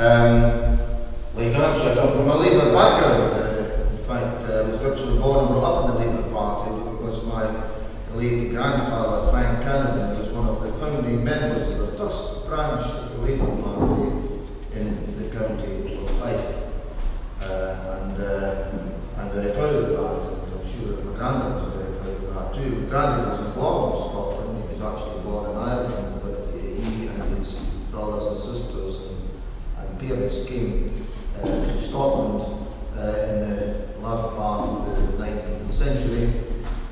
Like actually, I come from a Labour background. In fact, I was virtually born and brought up in the Labour Party because my late grandfather, Frank Canavan, was one of the founding members of the first branch of the Labour Party in the county of Fife. I'm very proud of that. I'm sure that my granddad was very proud of that too. My granddad wasn't born in Scotland, he was actually born in Ireland, but he and his brothers and sisters and parents came to Scotland in the latter part of the 19th century.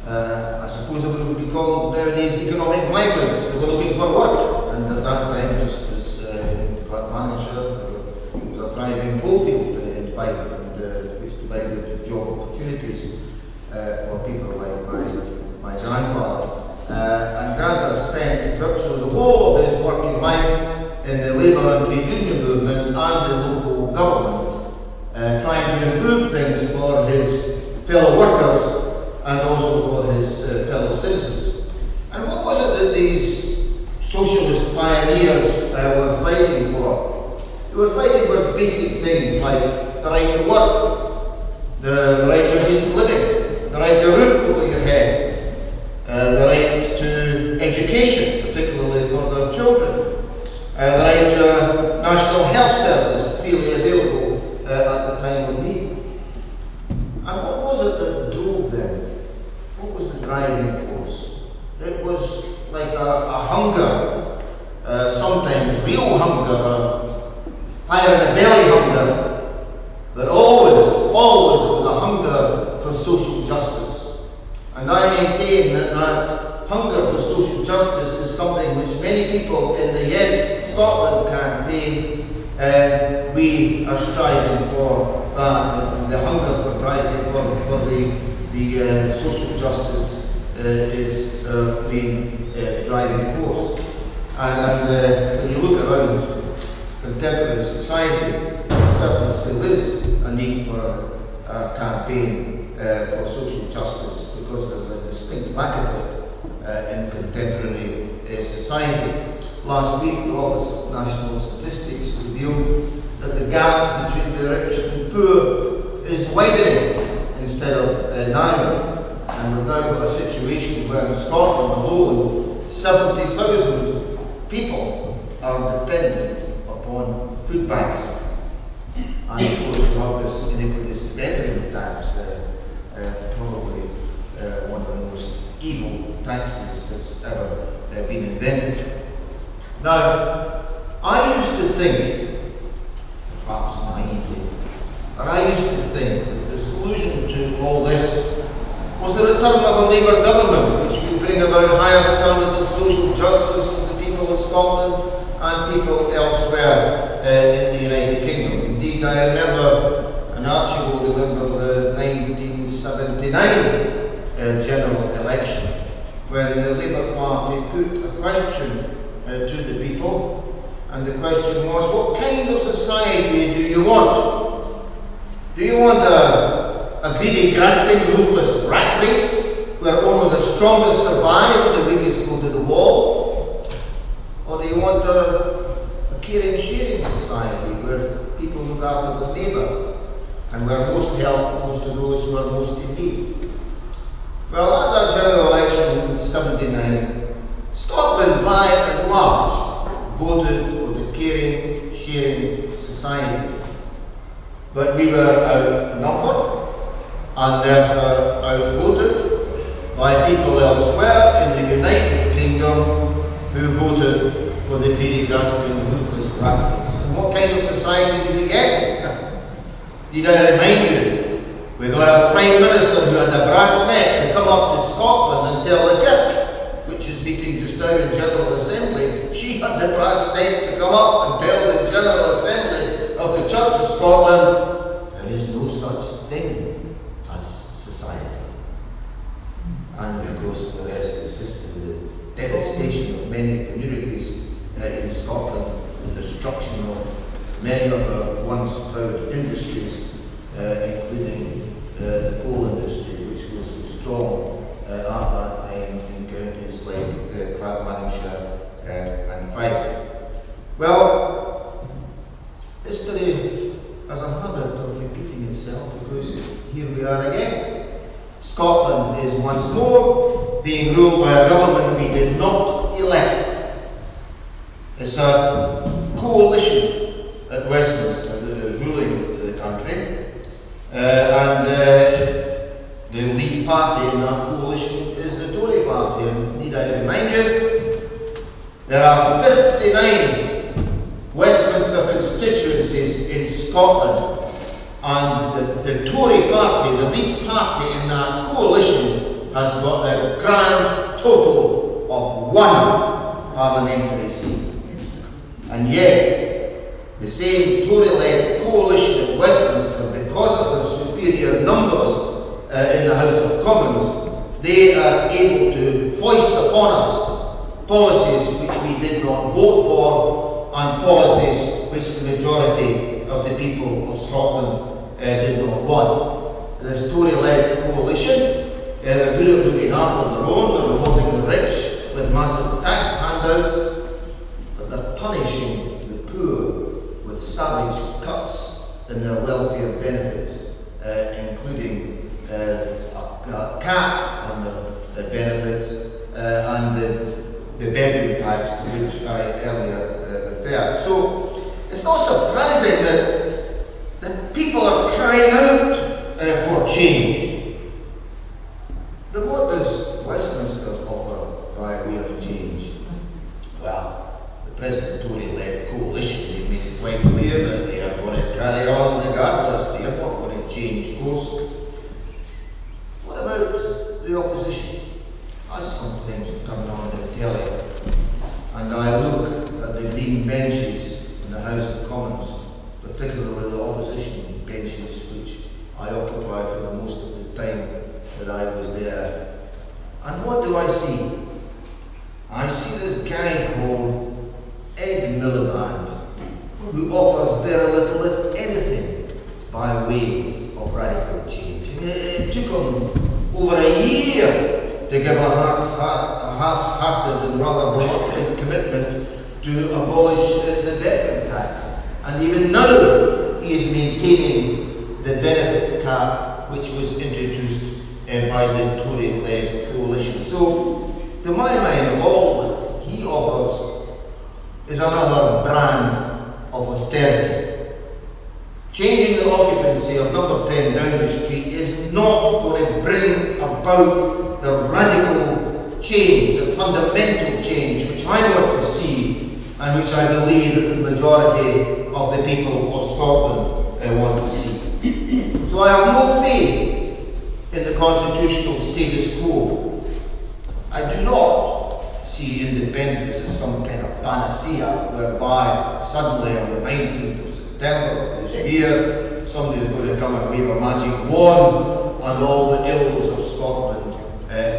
I suppose it would be called nowadays economic migrants. They were looking for work, and at that time, just as in Canavan, there was a thriving coalfield in Fife, and which provided job opportunities for people like my grandfather. And Grandad spent virtually the whole of his working life in the labour and trade union movement and the local government, trying to improve things for his fellow workers and also for his fellow citizens. And what was it that these socialist pioneers were fighting for? They were fighting for basic things like the right to work, the right to decent living, the right to a roof over your head, the right to education, particularly for their children, the right to a national health service freely available at the time of need. And what was it that drove them? What was the driving force? It was like a hunger, sometimes real hunger, fire in the belly hunger, but always it was a hunger for social justice. And I maintain that hunger for social justice is something which many people in the Yes Scotland campaign, we are striving for that. The hunger for driving for the social justice is the driving force. And when you look around contemporary society, there certainly still is a need for a campaign for social justice, because there's a distinct lack of it in contemporary society. Last week, the Office of National Statistics revealed that the gap between the rich and poor is widening instead of narrowing. And we've now got a situation where in Scotland alone, 70,000 people are dependent upon food banks. And of course, we have this iniquitous dependent tax, probably one of the most evil taxes that's ever been invented. Now, I used to think, perhaps naively, but I used to think that the solution to all this was the return of a Labour government, which would bring about higher standards of social justice for the people of Scotland and people elsewhere in the United Kingdom. Indeed, I remember, and Archie will remember, the 1979 general election, when the Labour Party put a question to the people, and the question was, what kind of society do you want? Do you want a greedy, grasping, ruthless rat race, where only the strongest survive and the weakest go to the wall? Or do you want a caring, sharing society, where people look after their neighbour, and where most help goes to those who are most in need? Well, at that general election in '79, Scotland, by and large, voted for the caring, sharing society. But we were outnumbered and therefore outvoted by people elsewhere in the United Kingdom who voted for the greedy, grasping, ruthless rat race. And what kind of society did we get? Did I remind you? We got a Prime Minister who had a brass neck to come up to Scotland and tell the Kirk, which is meeting just now in General Assembly, she had the brass neck to come up and tell the General Assembly of the Church of Scotland, there is no such thing as society. And of course the rest is history, the devastation of many communities in Scotland, the destruction of many of our once proud industries, including the coal industry, which was so strong at that time in counties like Canavan and Fife. Well, it's is once more being ruled by a government we did not elect. It's a coalition at Westminster that is ruling the country, and the lead party in that coalition is the Tory party. And need I remind you, there are 59 Westminster constituencies in Scotland, and the Tory party, the lead party in that coalition, has got a grand total of 1 parliamentary seat. And yet, the same Tory-led coalition at Westminster, because of their superior numbers in the House of Commons, they are able to foist upon us policies which we did not vote for, and policies which the majority of the people of Scotland did not want. This Tory-led coalition, they're good at looking after their own, they're rewarding the rich with massive tax handouts, but they're punishing the poor with savage cuts in their welfare benefits, including a cap on the benefits and the bedroom tax, to which I earlier referred. So it's not surprising that people are crying out for change. But what does Westminster offer by way of change? Well, the present Tory-led coalition, they've made it quite clear that they are going to carry on regardless. They are not going to change course. What about the opposition? I sometimes turn on the telly and I look at the green benches in the House of Commons, particularly the opposition benches, which I occupied for the most of the time that I was there. And what do I see? I see this guy called Ed Miliband, who offers very little, if anything, by way of radical change. It took him over a year to give a half-hearted and rather reluctant commitment to abolish the bedroom tax. And even now, he is maintaining the benefits cap which was introduced by the Tory-led coalition. So, to my mind, all that he offers is another brand of austerity. Changing the occupancy of number 10 Downing Street is not going to bring about the radical change, the fundamental change which I want to see and which I believe that the majority of the people of Scotland want to see. So I have no faith in the constitutional status quo. I do not see independence as some kind of panacea whereby suddenly on the 19th of September of this year somebody is going to come and wave a magic wand and all the ills of Scotland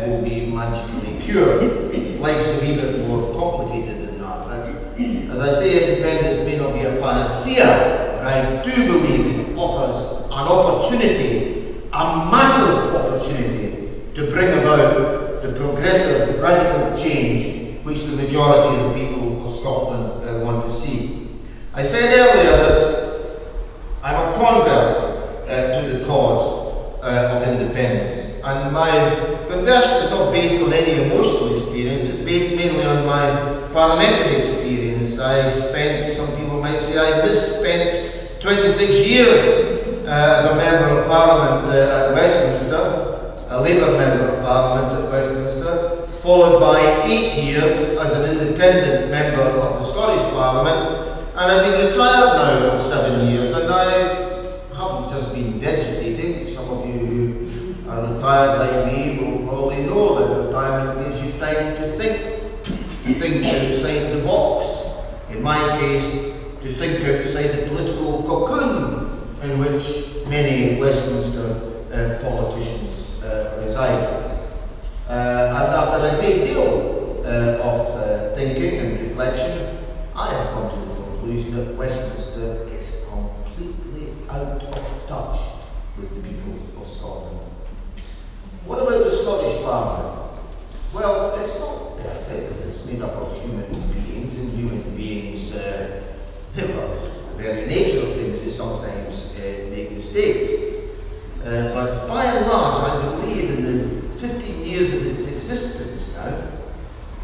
will be magically cured. Life's a wee bit more complicated than that. As I say, independence may not be a panacea, but I do believe it offers an opportunity, a massive opportunity, to bring about the progressive, radical change which the majority of the people of Scotland want to see. I said earlier that I'm a convert to the cause of independence, and my conversion is not based on any emotional experience, it's based mainly on my parliamentary experience. I spent, some people might say, I misspent 26 years as a member of Parliament at Westminster, a Labour member of Parliament at Westminster, followed by 8 years as an independent member of the Scottish Parliament, and I've been retired now for 7 years, and I haven't just been vegetating. Some of you who are retired like me will probably know that retirement gives you time to think outside the box. In my case, to think outside the political cocoon in which many Westminster politicians reside. And after a great deal of thinking and reflection, I have come to the conclusion that Westminster is completely out of touch with the people of Scotland. What about the Scottish Parliament? Well, it's not perfect. It's made up of human beings, and human beings, well, the very nature of things is sometimes make mistakes. But by and large, I believe in the 50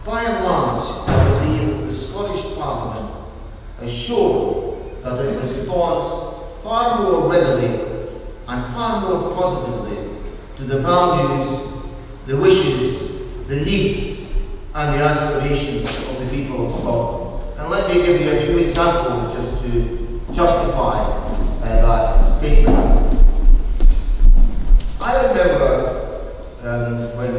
by and large, I believe that the Scottish Parliament has shown that it responds far more readily and far more positively to the values, the wishes, the needs and the aspirations of the people of Scotland. And let me give you a few examples just to justify that statement. I remember when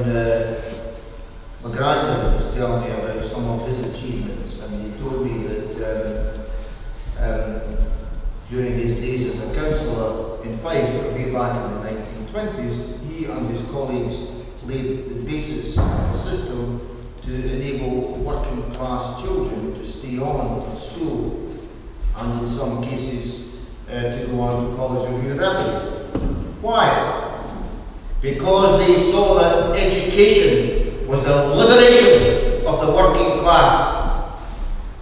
my granddad was telling me about some of his achievements, and he told me that during his days as a councillor in Fife, way back in the 1920s, he and his colleagues laid the basis of a system to enable working class children to stay on in school and in some cases to go on to college or university. Why? Because they saw that education was the liberation of the working class.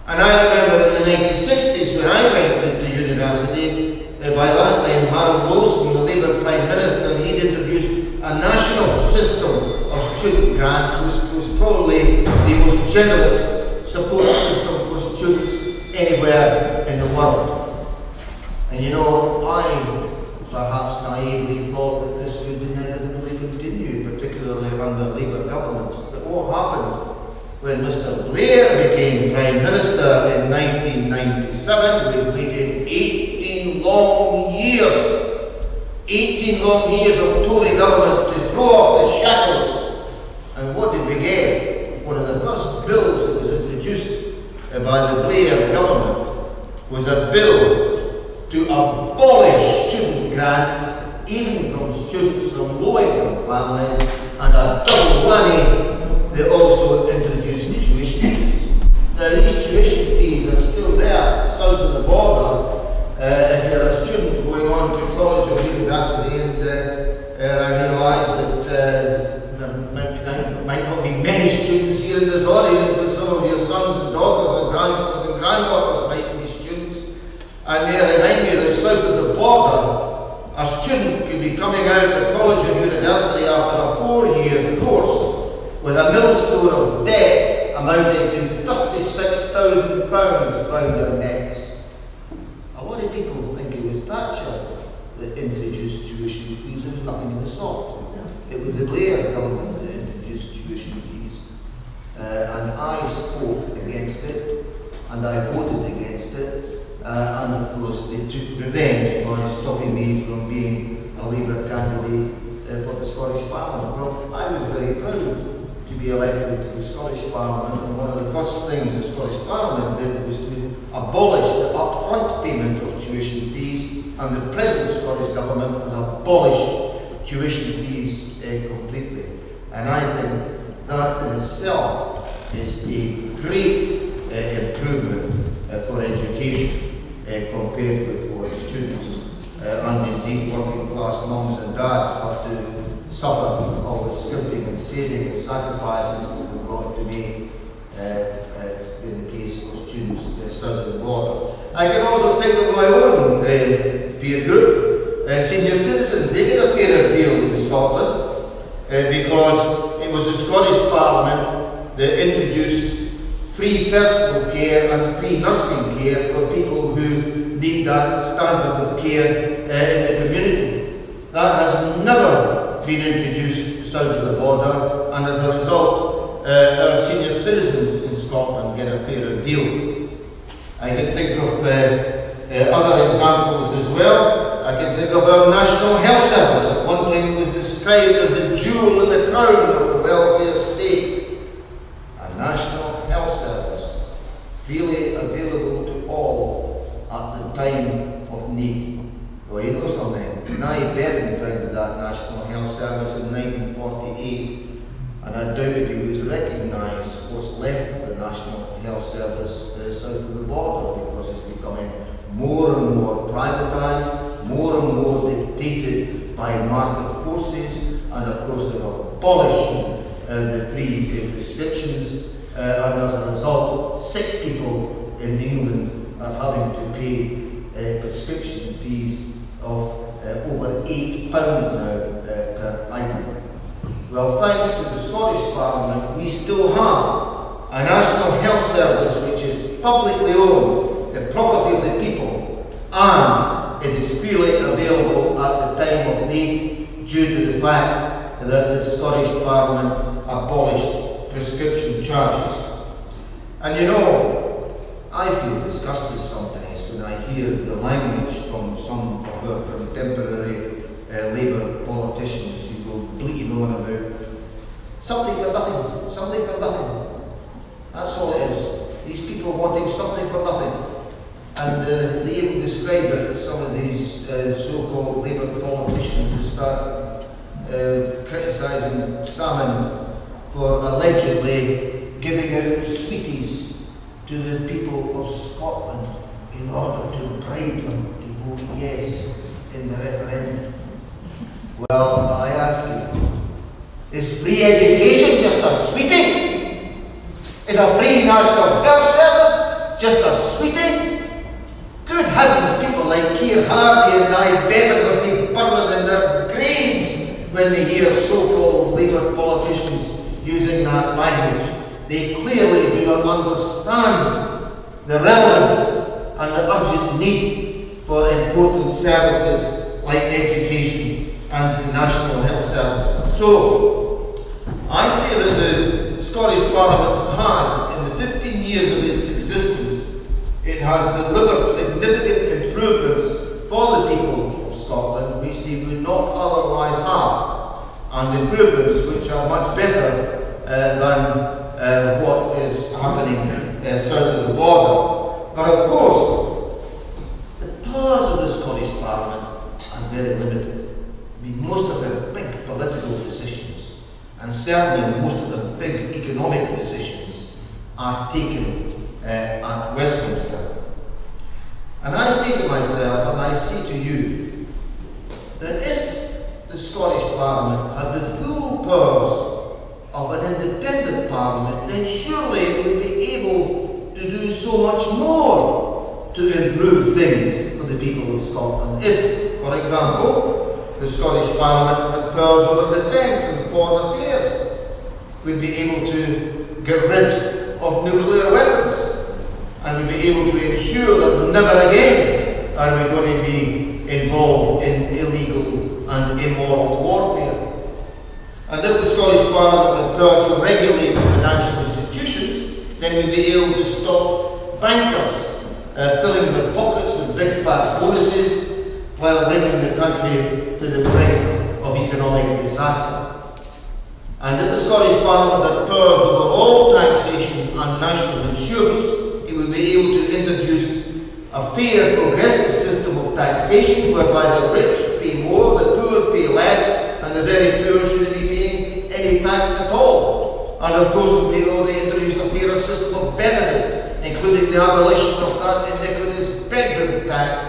And I remember in the 1960s when I went into university, by that time Harold Wilson, the Labour Prime Minister, he'd introduced a national system of student grants, which was probably the most generous support system for students anywhere in the world. And you know, I perhaps naively thought that this would inevitably continue, particularly under Labour governments. But what happened when Mr. Blair became Prime Minister in 1997? We waited 18 long years. 18 long years of Tory government to throw off the shackles. And what did we get? One of the first bills that was introduced by the Blair government was a bill to abolish student grants, even from students from low-income families, and a double whammy, they also introduced tuition fees. Now these tuition fees are still there, south of the border. If you're a student going on to college or university, and I realise that there might not be many students here in this audience, but some of your sons and daughters and grandsons and granddaughters might be students. And may I remind you that south of the border, a student could be coming out of college or university after a 4-year course with a millstone of debt amounting to £36,000 round their necks. A lot of people think it was Thatcher that introduced tuition fees. There was nothing of the sort. It was the Blair government that introduced tuition fees. And I spoke against it, and I voted against it. And of course they took revenge by stopping me from being a Labour candidate for the Scottish Parliament. Well, I was very proud to be elected to the Scottish Parliament, and one of the first things the Scottish Parliament did was to abolish the upfront payment of tuition fees, and the present Scottish Government has abolished tuition fees completely. And I think that in itself is a great improvement for education. Compared with what students and indeed working class mums and dads have to suffer all the skimping and saving and sacrifices that we've got to make in the case of students south of the border. I can also think of my own peer group, senior citizens. They get a fairer deal in Scotland because it was the Scottish Parliament that introduced free personal care and free nursing care for people who need that standard of care in the community. That has never been introduced south of the border, and as a result, our senior citizens in Scotland get a fairer deal. I can think of other examples as well. I can think of our National Health Service. At one time it was described as the jewel in the crown of the welfare state. A National Health Service, freely available to all at the time of need. Well, you know something, Nye Bevan founded that National Health Service in 1948, and I doubt if you would recognise what's left of the National Health Service south of the border, because it's becoming more and more privatised, more and more dictated by market forces, and of course they've abolished the free prescriptions, and as a result, sick people in England are having to pay prescription fees of over £8 now per item. Well, thanks to the Scottish Parliament, we still have a national health service which is publicly owned, the property of the people, and it is freely available at the time of need due to the fact that the Scottish Parliament abolished prescription charges. And you know, I feel disgusted sometimes when I hear the language from some of our contemporary Labour politicians who go bleating on about something for nothing, something for nothing. That's all it is. These people wanting something for nothing. And they even describe it, some of these so-called Labour politicians who start criticising Salmon for allegedly giving out sweeties to the people of Scotland in order to bribe them to vote yes in the referendum. Well, I ask you, is free education just a sweetie? Is a free national health service just a sweetie? Good heavens, people like Keir Hardie and I Bevan must be burning in their graves when they hear so-called Labour politicians using that language. They clearly do not understand the relevance and the urgent need for important services like education and the National Health Service. So, I say that the Scottish Parliament has, in the 15 years of its existence, it has delivered significant improvements for the people of Scotland which they would not otherwise have, and improvements which are much better than what is happening south of the border. But of course, the powers of the Scottish Parliament are very limited. I mean, most of the big political decisions, and certainly most of the big economic decisions, are taken at Westminster. And I say to myself, and I say to you, that if the Scottish Parliament had the full powers of an independent Parliament, then surely it would be able to do so much more to improve things for the people of Scotland. If, for example, the Scottish Parliament had powers over defence and foreign affairs, we'd be able to get rid of nuclear weapons, and we'd be able to ensure that never again are we going to be involved in illegal and immoral warfare. And if the Scottish Parliament had powers to regulate financial institutions, then we'd be able to stop bankers filling their pockets with big fat bonuses while bringing the country to the brink of economic disaster. And if the Scottish Parliament had powers over all taxation and national insurance, it would be able to introduce a fair, progressive system of taxation whereby the rich pay more, the poor pay less, and the very poor shouldn't be paying any tax at all. And of course, we'd be able to introduce a fairer system of benefits, including the abolition of that iniquitous bedroom tax,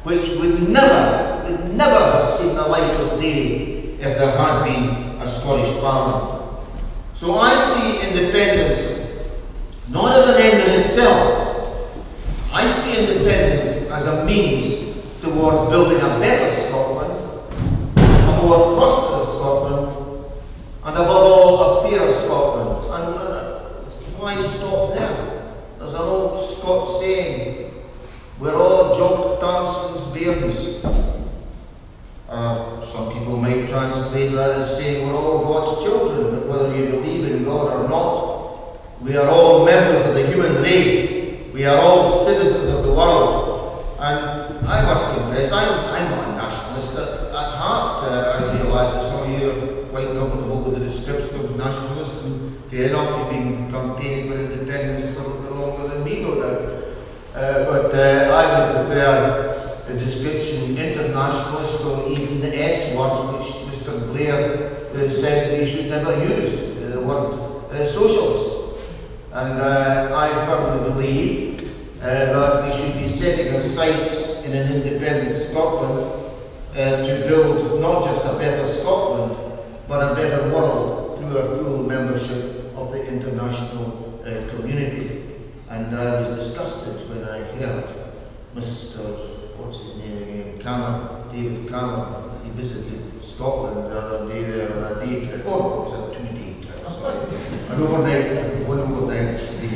which would never have seen the light of day if there had been a Scottish Parliament. So I see independence not as an end in itself. I see independence as a means towards building a better Scotland, a more prosperous Scotland, and above all, a fairer Scotland. And why stop there? There's an old Scots saying, we're all jock dancing's bairns. Some people might translate that as saying we're all God's children, but whether you believe in God or not, we are all members of the human race. We are all citizens of the world. And I must confess, I'm not a nationalist at heart. I realise that some of you are quite comfortable with the description of nationalist, and fair enough, you've been campaigning for independence for longer than me, no doubt. But I would prefer the description internationalist, or even the S word, which Mr. Blair said that he should never use, the word socialist. And I firmly believe that we should be setting our sights in an independent Scotland to build not just a better Scotland, but a better world through our full membership of the international community. And I was disgusted when I heard Mr. what's his name again? David Canavan. He visited Scotland the other day there on a day trip. Oh, it was a 2-day trip, sorry. an overnight, one overnight stay.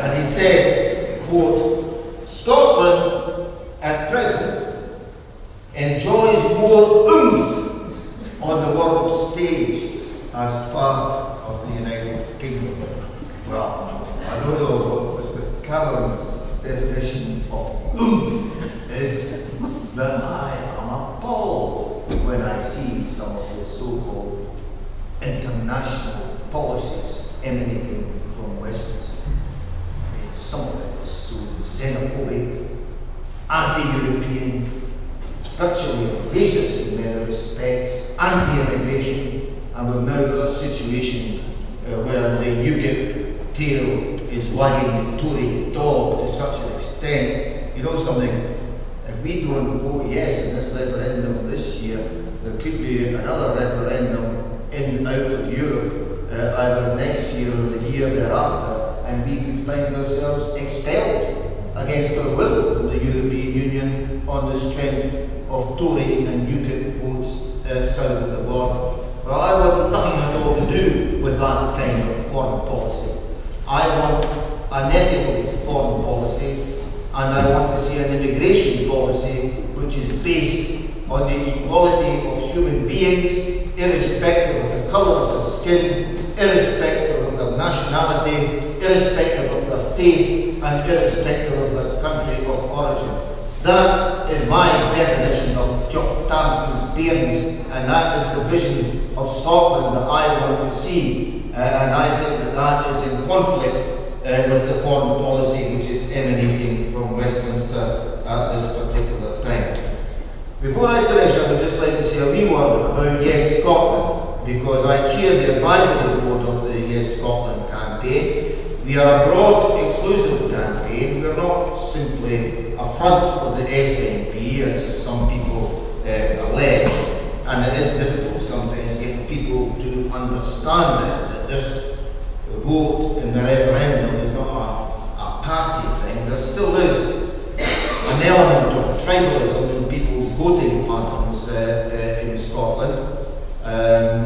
And he said, quote, Scotland at present enjoys more oomph on the world stage as part of the United Kingdom. Well, I don't know what Mr. Canavan's definition of oomph is, but I am appalled when I see some of the so-called international policies emanating from Westminster. I mean, some of it is so xenophobic, anti-European, virtually racist in many respects, anti-immigration, and we've now got a situation where the UKIP tail is wagging the Tory dog to such an extent. You know something? If we don't vote yes in this referendum this year, there could be another referendum in and out of Europe either next year or the year thereafter, and we could find ourselves expelled against our will from the European Union on the strength of Tory and UKIP votes south of the border. Well, I want nothing at all to do with that kind of foreign policy. I want an ethical foreign policy, and I want to see an immigration policy which is based on the equality of human beings, irrespective of the colour of their skin, irrespective of their nationality, irrespective of their faith, and irrespective of their country of origin. That is my definition of Jock Tamson's Bairns, and that is the vision of Scotland that I want to see. And I think that that is in conflict with the foreign policy which is emanating from Westminster at this particular time. Before I finish, I would just like to say a wee word about Yes Scotland, because I chair the advisory board of the Yes Scotland campaign. We are a broad, inclusive campaign. We are not simply a front for the SNP, as some people allege, and it is difficult sometimes getting people to understand this vote in the referendum is not a party thing. There still is an element of tribalism in people's voting patterns in Scotland.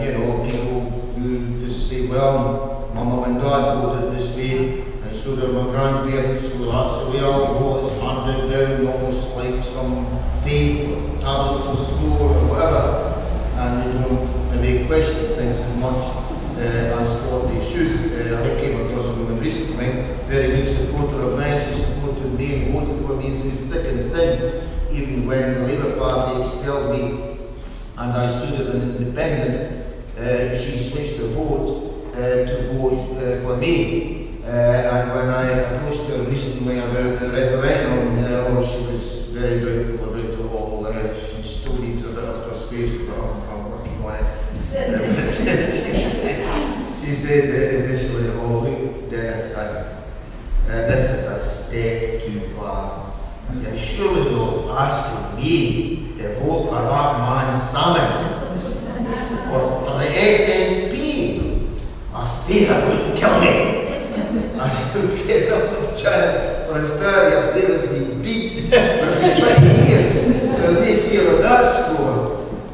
You know, people who just say, well, my mum and dad voted this way, and so did my grandparents, so that's the way I'll vote. It's handed down almost like some faith or tablets of store or whatever. And you know, they question things as much as what they should. I came across a woman recently, very good supporter of mine. She supported me and voted for me through thick and thin, even when the Labour Party expelled me and I stood as an independent. She switched the vote to vote for me. And when I approached her recently about the referendum, she was very doubtful about it all. She still needs a bit of persuasion, but I'm working on it. She said initially, oh look, this is a step too far. You're surely not asking me to vote for that man Salmon or for the SNP. I fear that would kill me. I would say, look, Janet, for a start, your fear has been beat for 20 years. There'll be fear of that score.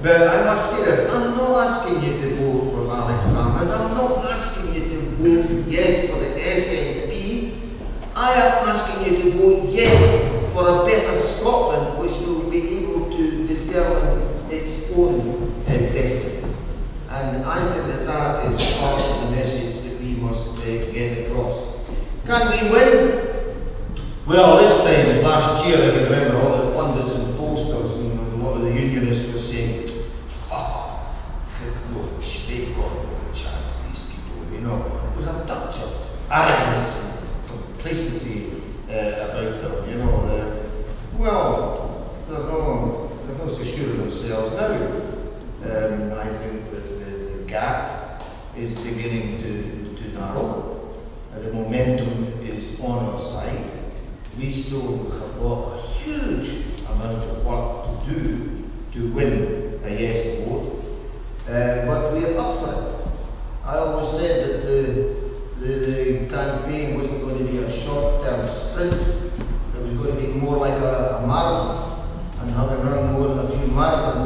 But I must say this, I'm not asking you to vote for Alex Salmond. I'm not asking you to vote yes for the SNP. I am asking you to vote yes for a better Scotland which will be able to determine its own destiny. And I think that that is part of the message that we must get across. Can we win? Well, this time last year, I can remember all the pundits and posters and a lot of the unionists were saying, oh, they've got no chance, these people, you know. There was a touch of arrogance and complacency about them, you know. Well, they're not so sure of themselves now. I think that the gap is beginning to narrow. The momentum is on our side. We still have got a huge amount of work to do to win a yes vote, but we're up for it. I always said that the campaign wasn't going to be a short-term sprint. It was going to be more like a marathon. And having run more than a few marathons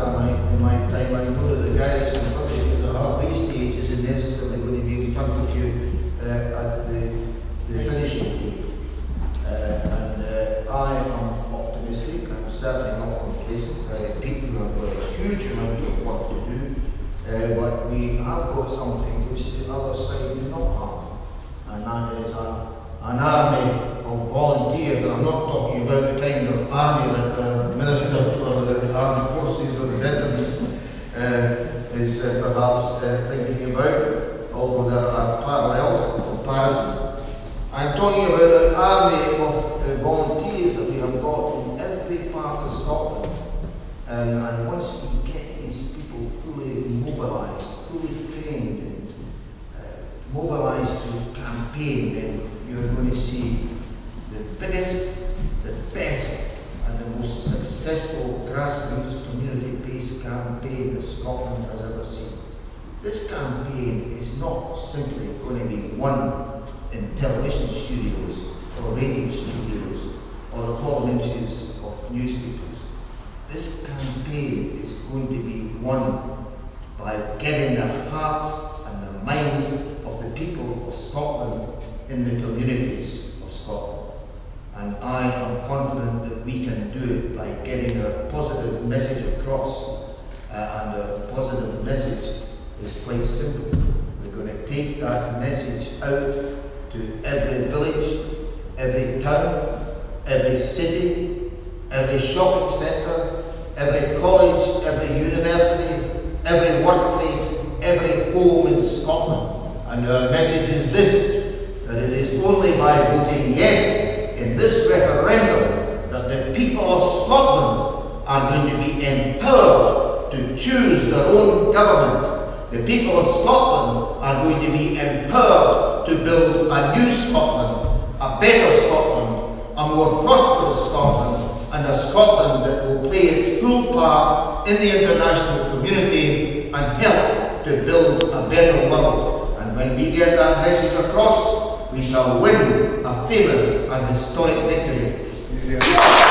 in my time, I know that the guy that's in front of you at the halfway stage isn't necessarily going to certainly not complacent. People have got a huge amount of work to do, but we have got something which the other side do not have, and that is an army of volunteers. And I'm not talking about the kind of army that the Minister for the Armed Forces or the Veterans is perhaps thinking about, although there are parallels and comparisons. I'm talking about an army of volunteers that we have got in every part of Scotland. And once we get these people fully mobilised, fully trained, and mobilised to campaign, then you're going to see the biggest, the best, and the most successful grassroots community-based campaign that Scotland has ever seen. This campaign is not simply going to be won in television studios or radio studios or the column inches of newspapers. This campaign is going to be won by getting the hearts and the minds of the people of Scotland in the communities of Scotland. And I am confident that we can do it by getting a positive message across. And the positive message is quite simple. We're going to take that message out to every village, every town, every city, every shopping centre, every college, every university, every workplace, every home in Scotland. And our message is this, that it is only by voting yes in this referendum that the people of Scotland are going to be empowered to choose their own government. The people of Scotland are going to be empowered to build a new Scotland, a better Scotland, a more prosperous Scotland, and a Scotland that will play its full part in the international community and help to build a better world. And when we get that message across, we shall win a famous and historic victory.